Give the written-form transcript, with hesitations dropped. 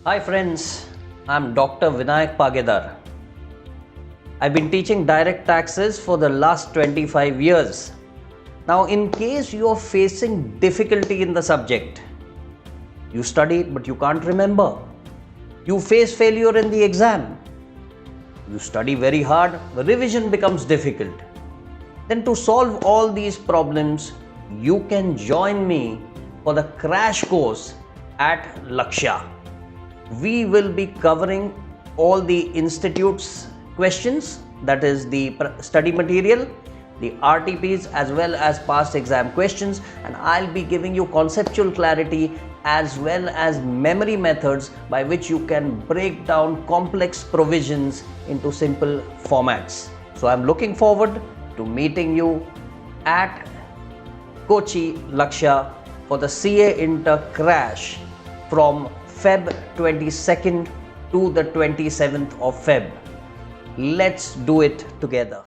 Hi friends, I'm Dr. Vinayak Pagedar. I've been teaching direct taxes for the last 25 years. Now, in case you are facing difficulty in the subject, you studied but you can't remember, you face failure in the exam, you study very hard, the revision becomes difficult, then to solve all these problems, you can join me for the crash course at Lakshya. We will be covering all the institute's questions, that is the study material, the RTPs as well as past exam questions, and I'll be giving you conceptual clarity as well as memory methods by which you can break down complex provisions into simple formats. So I'm looking forward to meeting you at Kochi Lakshya for the CA Inter Crash from Feb 22nd to the 27th of Feb. Let's do it together.